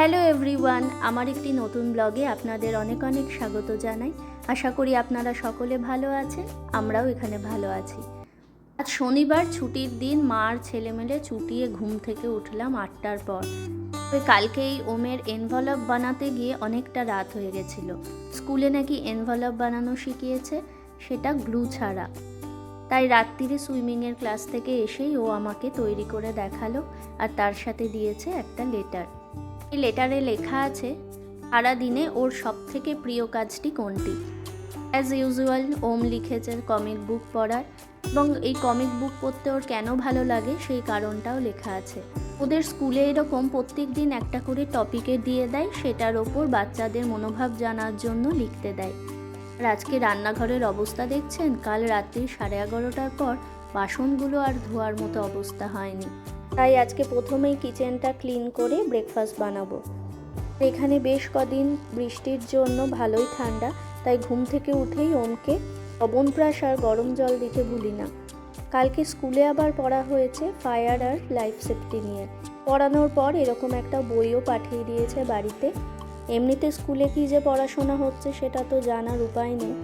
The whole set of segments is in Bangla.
হ্যালো এভরিওয়ান, আমার একটি নতুন ব্লগে আপনাদের অনেক অনেক স্বাগত জানাই। আশা করি আপনারা সকলে ভালো আছেন, আমরাও এখানে ভালো আছি। আজ শনিবার, ছুটির দিন। মার ছেলে মেলে চুটিয়ে ঘুম থেকে উঠলাম 8টার পর। কালকেই ওমের এনভেলপ বানাতে গিয়ে অনেকটা রাত হয়ে গেছিলো। স্কুলে নাকি এনভেলপ বানানো শিখিয়েছে, সেটা গ্লু ছাড়া। তাই রাত্রিরে সুইমিংয়ের ক্লাস থেকে এসেই ও আমাকে তৈরি করে দেখালো, আর তার সাথে দিয়েছে একটা লেটার। এই লেটারে লেখা আছে সারাদিনে ওর সবথেকে প্রিয় কাজটি কোনটি। অ্যাজ ইউজুয়াল ওম লিখেছে কমিক বুক পড়ার, এবং এই কমিক বুক পড়তে ওর কেন ভালো লাগে সেই কারণটাও লেখা আছে। ওদের স্কুলে এরকম প্রত্যেক দিন একটা করে টপিকে দিয়ে দেয়, সেটার ওপর বাচ্চাদের মনোভাব জানার জন্য লিখতে দেয়। আর আজকে রান্নাঘরের অবস্থা দেখছেন, কাল রাত্রি 11:30টার পর বাসনগুলো আর ধোয়ার মতো অবস্থা হয়নি। তাই আজকে প্রথমেই কিচেনটা ক্লিন করে ব্রেকফাস্ট বানাবো। এখানে বেশ কদিন বৃষ্টির জন্য ভালোই ঠান্ডা, তাই ঘুম থেকে উঠেই ওমকে অবনপ্রাশ আর গরম জল দিতে ভুলি না। কালকে স্কুলে আবার পড়া হয়েছে ফায়ার আর লাইফ সেফটি নিয়ে। পড়ানোর পর এরকম একটা বইও পাঠিয়ে দিয়েছে বাড়িতে। এমনিতে স্কুলে কী যে পড়াশোনা হচ্ছে সেটা তো জানার উপায় নেই।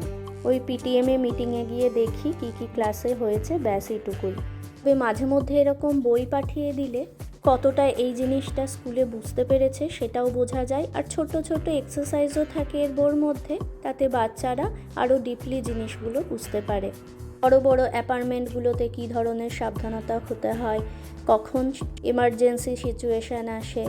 ওই পিটিএমএ মিটিংয়ে গিয়ে দেখি কি কি ক্লাসে হয়েছে, ব্যাস এইটুকুই। তবে মাঝে মধ্যে এরকম বই পাঠিয়ে দিলে কতটা এই জিনিসটা স্কুলে বুঝতে পেরেছে সেটাও বোঝা যায়। আর ছোট ছোট এক্সারসাইজও থাকে এর বইয়ের মধ্যে, তাতে বাচ্চারা আরও ডিপলি জিনিসগুলো বুঝতে পারে। বড় বড় অ্যাপার্টমেন্টগুলোতে কী ধরনের সাবধানতা হতে হয়, কখন এমার্জেন্সি সিচুয়েশান আসে,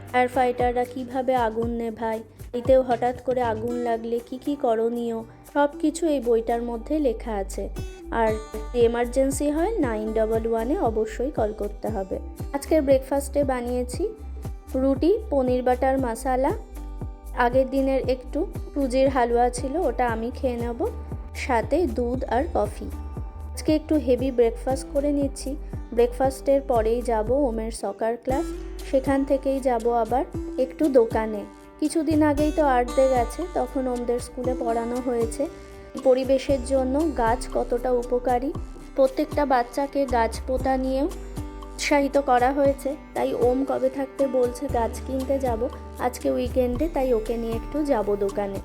ফায়ার ফাইটাররা কীভাবে আগুন নেভায়, এতেও হঠাৎ করে আগুন লাগলে কি কি করণীয়, সব কিছু এই বইটার মধ্যে লেখা আছে। আর এমার্জেন্সি হয় 911-এ অবশ্যই কল করতে হবে। আজকের ব্রেকফাস্টে বানিয়েছি রুটি, পনির বাটার মশালা, আগের দিনের একটু সুজির হালুয়া ছিল, ওটা আমি খেয়ে নেব, সাথে দুধ আর কফি। আজকে একটু হেভি ব্রেকফাস্ট করে নিচ্ছি। ব্রেকফাস্টের পরেই যাব ওমের সকার ক্লাস, সেখান থেকেই যাব আবার একটু দোকানে। কিছুদিন আগেই তো আর্ট ডে গেছে, তখন ওমদের স্কুলে পড়ানো হয়েছে পরিবেশের জন্য গাছ কতটা উপকারী। প্রত্যেকটা বাচ্চাকে গাছ পোতা নিয়েও উৎসাহিত করা হয়েছে। তাই ওম কবে থাকতে বলছে গাছ কিনতে যাব, আজকে উইকেন্ডে, তাই ওকে নিয়ে একটু যাব দোকানে।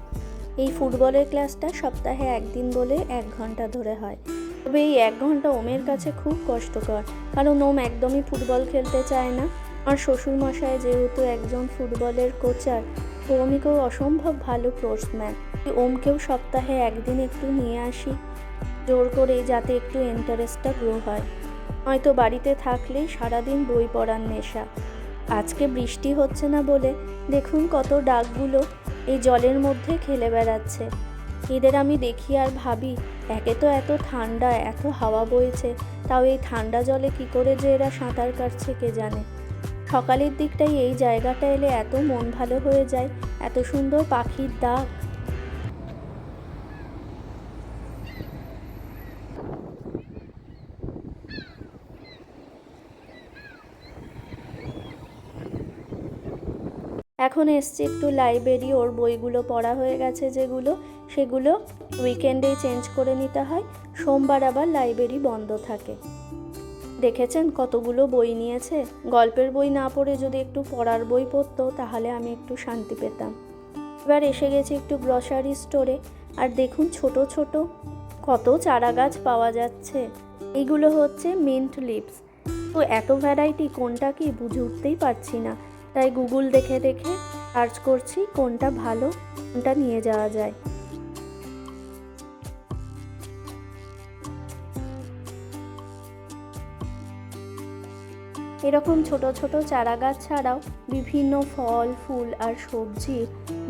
এই ফুটবলের ক্লাসটা সপ্তাহে একদিন বলে 1 ঘন্টা ধরে হয়। তবে এই 1 ঘন্টা ওমের কাছে খুব কষ্টকর, কারণ ওম একদমই ফুটবল খেলতে চায় না। আর শ্বশুরমশাই যেহেতু একজন ফুটবলের কোচার, তো ওমিকেও অসম্ভব ভালো স্পোর্টসম্যান। ওমকেও সপ্তাহে একদিন একটু নিয়ে আসি জোর করে, যাতে একটু ইন্টারেস্টটা গ্রো হয়। হয়তো বাড়িতে থাকলেই সারাদিন বই পড়ার নেশা। আজকে বৃষ্টি হচ্ছে না বলে দেখুন কত ডাকগুলো এই জলের মধ্যে খেলে বেড়াচ্ছে। এদের আমি দেখি আর ভাবি, একে তো এত ঠান্ডা, এত হাওয়া বইছে, তাও এই ঠান্ডা জলে কি করে যে এরা সাঁতার কাটছে কে জানে। সকালের দিকটাই এই জায়গাটা এলে এত মন ভালো হয়ে যায়, এত সুন্দর পাখির ডাক। এখন এসছি একটু লাইব্রেরি, ওর বইগুলো পড়া হয়ে গেছে যেগুলো, সেগুলো উইকেন্ডেই চেঞ্জ করে নিতে হয়। সোমবার আবার লাইব্রেরি বন্ধ থাকে। দেখেছেন কতগুলো বই নিয়েছে। গল্পের বই না পড়ে যদি একটু পড়ার বই পড়তো তাহলে আমি একটু শান্তি পেতাম। এবার এসে গেছি একটু গ্রসারি স্টোরে, আর দেখুন ছোট ছোট কত চারা গাছ পাওয়া যাচ্ছে। এইগুলো হচ্ছে মিন্ট লিভস। তো এত ভ্যারাইটি, কোনটা কি বুঝে উঠতেই পারছি না, তাই গুগল দেখে দেখে সার্চ করছি কোনটা ভালো, কোনটা নিয়ে যাওয়া যায়। এরকম ছোট ছোট চারা গাছ ছাড়াও বিভিন্ন ফল, ফুল আর সবজির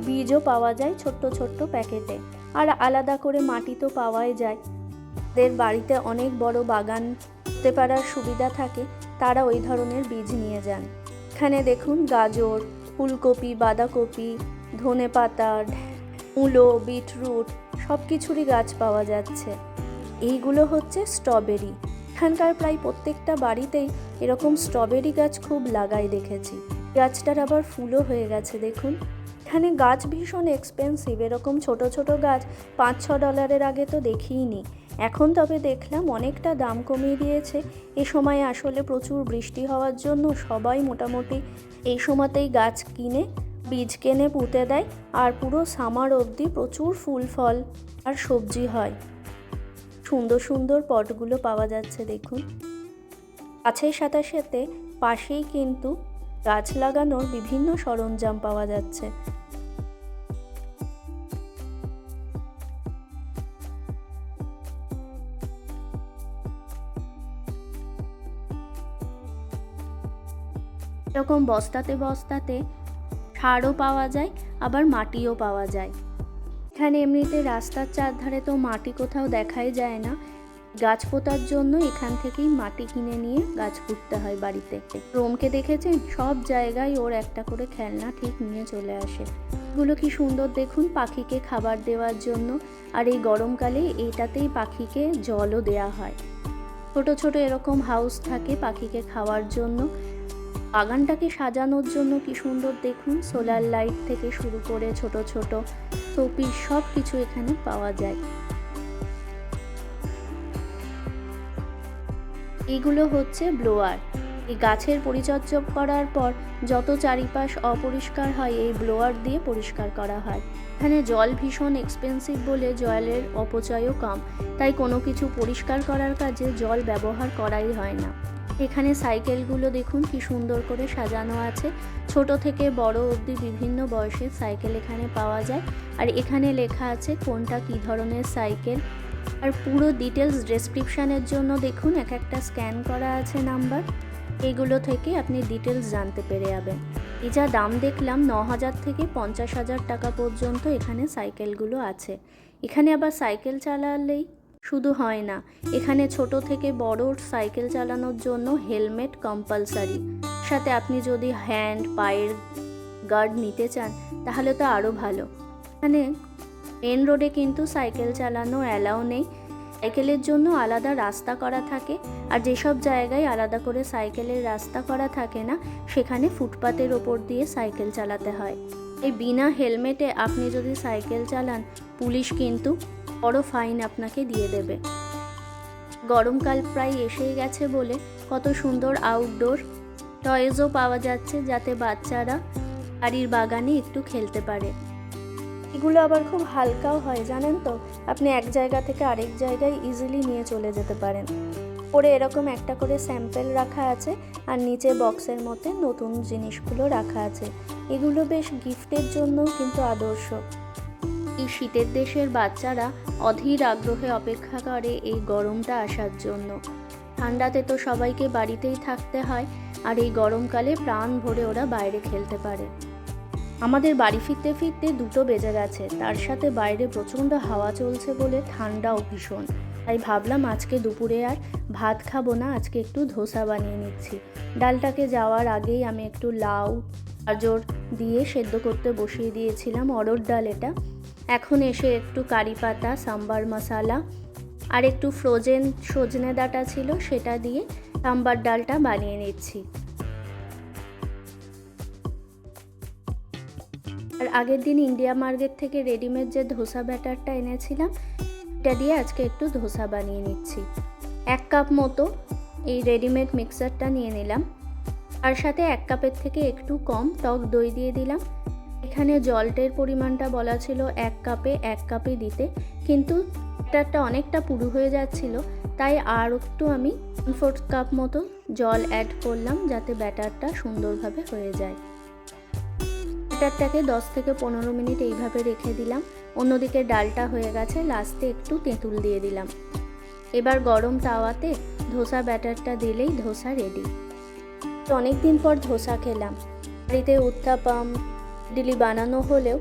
বীজও পাওয়া যায় ছোট্ট ছোট্ট প্যাকেটে। আর আলাদা করে মাটি তো পাওয়াই যায়। যাদের বাড়িতে অনেক বড় বাগান করতে পারার সুবিধা থাকে, তারা ওই ধরনের বীজ নিয়ে যান। এখানে দেখুন গাজর, ফুলকপি, বাঁধাকপি, ধনেপাতা, মূলো, বিটরুট সব কিছুরই গাছ পাওয়া যাচ্ছে। এইগুলো হচ্ছে স্ট্রবেরি। এখানকার প্রায় প্রত্যেকটা বাড়িতেই এরকম স্ট্রবেরি গাছ খুব লাগাই দেখেছি। গাছটার আবার ফুলও হয়ে গেছে দেখুন। এখানে গাছ ভীষণ এক্সপেন্সিভ, এরকম ছোট ছোট গাছ $5-6 আগে তো দেখিই নি। এখন তবে দেখলাম অনেকটা দাম কমিয়ে দিয়েছে। এ সময় আসলে প্রচুর বৃষ্টি হওয়ার জন্য সবাই মোটামুটি এই সময়তেই গাছ কিনে বীজ কিনে পুঁতে দেয়, আর পুরো সামার অবধি প্রচুর ফুল ফল আর সবজি হয়। সুন্দর সুন্দর পটগুলো পাওয়া যাচ্ছে দেখুন। গাছের সাথে সাথে পাশেই কিন্তু গাছ লাগানোর বিভিন্ন সরঞ্জাম পাওয়া যাচ্ছে। এরকম বস্তাতে বস্তাতে সারও পাওয়া যায়, আবার মাটিও পাওয়া যায়। এখানে এমনিতে রাস্তার চারধারে তো মাটি কোথাও দেখাই যায় না, গাছ পোঁতার জন্য এখান থেকেই মাটি কিনে নিয়ে গাছ পুঁততে হয় বাড়িতে। রোমকে দেখেছেন, সব জায়গায় ওর একটা করে খেলনা ঠিক নিয়ে চলে আসে। এগুলো কি সুন্দর দেখুন, পাখিকে খাবার দেওয়ার জন্য। আর এই গরমকালে এইটাতেই পাখিকে জলও দেওয়া হয়। ছোট ছোট এরকম হাউস থাকে পাখিকে খাওয়ার জন্য। বাগানটাকে সাজানোর জন্য কি সুন্দর দেখুন, সোলার লাইট থেকে শুরু করে ছোট ছোট শোপিস সব কিছু এখানে পাওয়া যায়। এগুলো হচ্ছে ব্লোয়ার। এই গাছের পরিচর্যা করার পর যত চারিপাশ অপরিষ্কার হয় এই ব্লোয়ার দিয়ে পরিষ্কার করা হয়। এখানে জল ভীষণ এক্সপেন্সিভ বলে জলের অপচয়ও কম, তাই কোনো কিছু পরিষ্কার করার কাজে জল ব্যবহার করাই হয় না। এখানে সাইকেলগুলো দেখুন কি সুন্দর করে সাজানো আছে। ছোট থেকে বড় অবধি বিভিন্ন বয়সের সাইকেল এখানে পাওয়া যায়। আর এখানে লেখা আছে কোনটা কী ধরনের সাইকেল। আর পুরো ডিটেলস ডেসক্রিপশানের জন্য দেখুন এক একটা স্ক্যান করা আছে নাম্বার। এগুলো থেকে আপনি ডিটেলস জানতে পেরে যাবেন। এই যা দাম দেখলাম 9,000 থেকে 50,000 টাকা পর্যন্ত এখানে সাইকেলগুলো আছে। এখানে আবার সাইকেল চালালেই শুধু হয় না, এখানে ছোট থেকে বড় সাইকেল চালানোর জন্য হেলমেট কম্পালসারি। সাথে আপনি যদি হ্যান্ড পায়ের গার্ড নিতে চান তাহলে তো আরও ভালো। এখানে মেন রোডে কিন্তু সাইকেল চালানো অ্যালাউ নেই। সাইকেলের জন্য আলাদা রাস্তা করা থাকে, আর যেসব জায়গায় আলাদা করে সাইকেলের রাস্তা করা থাকে না সেখানে ফুটপাতের ওপর দিয়ে সাইকেল চালাতে হয়। এই বিনা হেলমেটে আপনি যদি সাইকেল চালান পুলিশ কিন্তু বড় ফাইন আপনাকে দিয়ে দেবে। গরমকাল প্রায় এসেই গেছে বলে কত সুন্দর আউটডোর টয়েজও পাওয়া যাচ্ছে, যাতে বাচ্চারা বাড়ির বাগানে একটু খেলতে পারে। এগুলো আবার খুব হালকাও হয় জানেন তো, আপনি এক জায়গা থেকে আরেক জায়গায় ইজিলি নিয়ে চলে যেতে পারেন। পরে এরকম একটা করে স্যাম্পেল রাখা আছে, আর নিচে বক্সের মধ্যে নতুন জিনিসগুলো রাখা আছে। এগুলো বেশ গিফটের জন্যও কিন্তু আদর্শ। এই শীতের দেশের বাচ্চারা অধীর আগ্রহে অপেক্ষা করে এই গরমটা আসার জন্য। ঠান্ডাতে তো সবাইকে বাড়িতেই থাকতে হয়, আর এই গরমকালে প্রাণ ভরে ওরা বাইরে খেলতে পারে। আমাদের বাড়ি ফিরতে ফিরতে 2টো বেজে গেছে, তার সাথে বাইরে প্রচণ্ড হাওয়া চলছে বলে ঠান্ডাও ভীষণ। তাই ভাবলাম আজকে দুপুরে আর ভাত খাবো না, আজকে একটু ধোসা বানিয়ে নিচ্ছি। ডালটাকে যাওয়ার আগেই আমি একটু লাউ গাজর দিয়ে সেদ্ধ করতে বসিয়ে দিয়েছিলাম, অড়হর ডাল এটা। এখন এসে একটু কারি পাতা, সাম্বার মশলা আর একটু ফ্রোজেন সজনে ডাঁটা ছিল সেটা দিয়ে সাম্বার ডালটা বানিয়ে নিচ্ছি। আর আগের দিন ইন্ডিয়া মার্কেট থেকে রেডিমেড যে ধোসা ব্যাটারটা এনেছিলাম এটা দিয়ে আজকে একটু ধোসা বানিয়ে নিচ্ছি। 1 কাপ মতো এই রেডিমেড মিক্সারটা নিয়ে নিলাম, আর সাথে 1 কাপের থেকে একটু কম টক দই দিয়ে দিলাম। এখানে জলটের পরিমাণটা বলা ছিল 1 কাপে 1 কাপে দিতে, কিন্তু ব্যাটারটা অনেকটা পুরু হয়ে যাচ্ছিল, তাই আর একটু আমি 1/4 কাপ মতো জল অ্যাড করলাম যাতে ব্যাটারটা সুন্দরভাবে হয়ে যায়। ব্যাটারটাকে 10 থেকে 15 মিনিট এইভাবে রেখে দিলাম। অন্যদিকে ডালটা হয়ে গেছে, লাস্টে একটু তেঁতুল দিয়ে দিলাম। এবার গরম তাওয়াতে ধোসা ব্যাটারটা দিলেই ধোসা রেডি। অনেক দিন পর ধোসা খেলাম। বাড়িতে উত্তাপাম ইডলি বানানো হলেও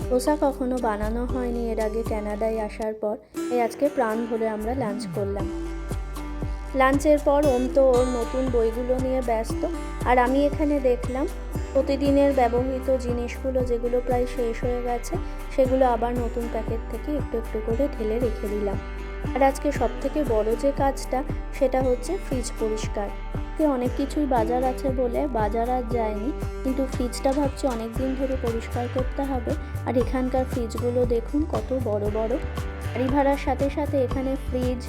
ধোসা কখনো বানানো হয়নি এর আগে কানাডায় আসার পর। এই আজকে প্রাণ ভরে আমরা লাঞ্চ করলাম। লাঞ্চের পর ওম তো ওর নতুন বইগুলো নিয়ে ব্যস্ত, আর আমি এখানে দেখলাম প্রতিদিনের ব্যবহৃত জিনিসগুলো যেগুলো প্রায় শেষ হয়ে গেছে সেগুলো আবার নতুন প্যাকেট থেকে একটু একটু করে ঢেলে রেখে দিলাম। আর আজকে সবথেকে বড় যে কাজটা সেটা হচ্ছে ফ্রিজ পরিষ্কার। অনেক কিছুই বাজার আছে বলে বাজার আর যায়নি, কিন্তু ফ্রিজটা ভাবছি অনেক দিন ধরে পরিষ্কার করতে হবে। আর এখানকার ফ্রিজগুলো দেখুন কত বড় বড়, গাড়ি ভাড়ার সাথে সাথে এখানে ফ্রিজ,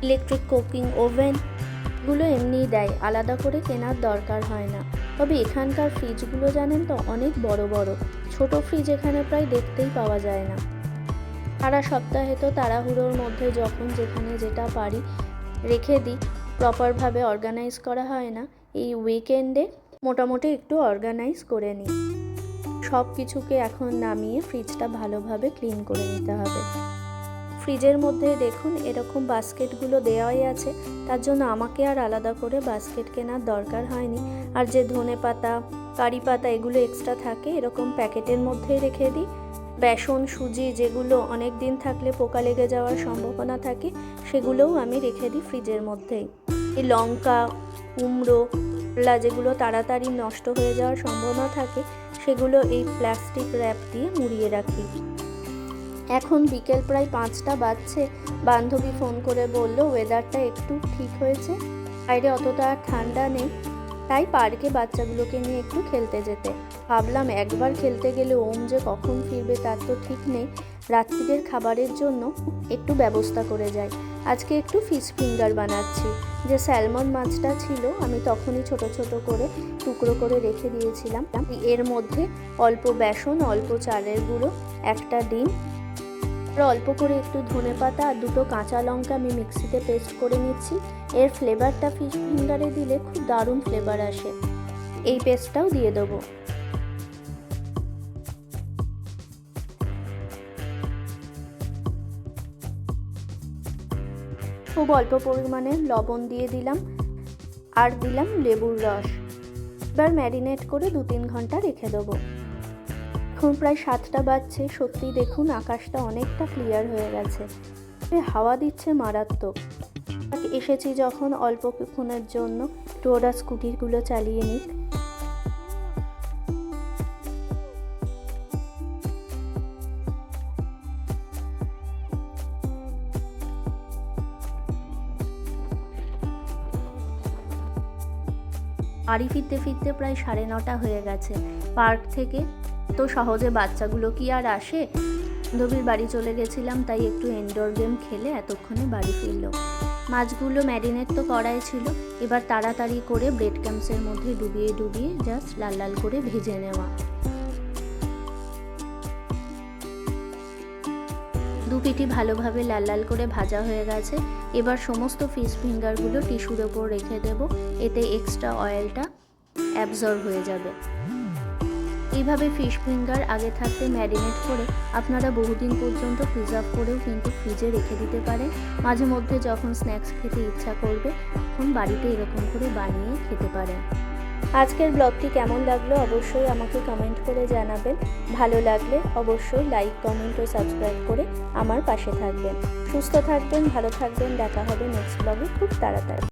ইলেকট্রিক কুকিং ওভেন এগুলো এমনিই দেয়, আলাদা করে কেনার দরকার হয় না। তবে এখানকার ফ্রিজগুলো জানেন তো অনেক বড় বড়, ছোট ফ্রিজ এখানে প্রায় দেখতেই পাওয়া যায় না। সারা সপ্তাহে তো তাড়াহুড়োর মধ্যে যখন যেখানে যেটা পারি রেখে দিই, প্রপারভাবে অর্গানাইজ করা হয় না। এই উইকেন্ডে মোটামুটি একটু অর্গানাইজ করে নিই। সব কিছুকে এখন নামিয়ে ফ্রিজটা ভালোভাবে ক্লিন করে নিতে হবে। ফ্রিজের মধ্যে দেখুন এরকম বাস্কেটগুলো দেওয়াই আছে, তার জন্য আমাকে আর আলাদা করে বাস্কেট কেনার দরকার হয়নি। আর যে ধনেপাতা, কারি পাতা এগুলো এক্সট্রা থাকে এরকম প্যাকেটের মধ্যেই রেখে দিই। বেসন, সুজি যেগুলো অনেক দিন থাকলে পোকা লেগে যাওয়ার সম্ভাবনা থাকে সেগুলোও আমি রেখে দিই ফ্রিজের মধ্যেই। এই লঙ্কা, কুমড়ো যেগুলো তাড়াতাড়ি নষ্ট হয়ে যাওয়ার সম্ভাবনা থাকে সেগুলো এই প্লাস্টিক র্যাপ দিয়ে মুড়িয়ে রাখি। এখন বিকেল প্রায় 5টা বাজছে। বান্ধবী ফোন করে বলল ওয়েদারটা একটু ঠিক হয়েছে, বাইরে অতটা আর ঠান্ডা নেই, তাই পার্কে বাচ্চাগুলোকে নিয়ে একটু খেলতে যেতে। ভাবলাম একবার খেলতে গেলে ওম যে কখন ফিরবে তার তো ঠিক নেই, রাত্রিরের খাবারের জন্য একটু ব্যবস্থা করে যাই। আজকে একটু ফিশ ফিঙ্গার বানাচ্ছি। যে স্যালমন মাছটা ছিল আমি তখনই ছোট ছোট করে টুকরো করে রেখে দিয়েছিলাম। এর মধ্যে অল্প বেসন, অল্প চালের গুঁড়ো, একটা ডিম, অল্প করে একটু ধনেপাতা আর 2টো কাঁচা লঙ্কা আমি মিক্সিতে পেস্ট করে নিচ্ছি। এর ফ্লেভারটা ফিশ ফিঙ্গারে দিলে খুব দারুণ ফ্লেভার আসে। এই পেস্টটাও দিয়ে দেবো। খুব অল্প পরিমাণে লবণ দিয়ে দিলাম আর দিলাম লেবুর রস। এবার ম্যারিনেট করে 2-3 ঘন্টা রেখে দেবো। এখন প্রায় 7টা বাজছে। সত্যি দেখুন আকাশটা অনেকটা ক্লিয়ার হয়ে গেছে, হাওয়া দিচ্ছে মারাত্মক। এসেছি যখন অল্পক্ষণের জন্য একটু ওরা স্কুটিগুলো চালিয়ে নিক। বাড়ি ফিরতে ফিরতে প্রায় 9:30 হয়ে গেছে। পার্ক থেকে তো সহজে বাচ্চাগুলো কি আর আসে। বান্ধবীর বাড়ি চলে গেছিলাম, তাই একটু ইনডোর গেম খেলে এতক্ষণে বাড়ি ফিরল। মাছগুলো ম্যারিনেট তো করাই ছিল, এবার তাড়াতাড়ি করে ব্রেড ক্রাম্বসের মধ্যে ডুবিয়ে ডুবিয়ে জাস্ট লাল লাল করে ভেজে নেওয়া। 2 পিঠই ভালোভাবে লাল লাল করে ভাজা হয়ে গেছে। এবার সমস্ত ফিশ ফিঙ্গারগুলো টিস্যুর ওপর রেখে দেব, এতে এক্সট্রা অয়েলটা অ্যাবজর্ব হয়ে যাবে। এইভাবে ফিশ ফিঙ্গার আগে থাকতে ম্যারিনেট করে আপনারা বহুদিন পর্যন্ত প্রিজার্ভ করেও কিন্তু ফ্রিজে রেখে দিতে পারেন। মাঝে মধ্যে যখন স্ন্যাক্স খেতে ইচ্ছা করবে তখন বাড়িতে এরকম করে বানিয়ে খেতে পারেন। আজকের ব্লগটি কেমন লাগলো অবশ্যই আমাকে কমেন্ট করে জানাবেন। ভালো লাগলে অবশ্যই লাইক, কমেন্ট ও সাবস্ক্রাইব করে আমার পাশে থাকবেন। সুস্থ থাকবেন, ভালো থাকবেন। দেখা হবে নেক্সট ব্লগে খুব তাড়াতাড়ি।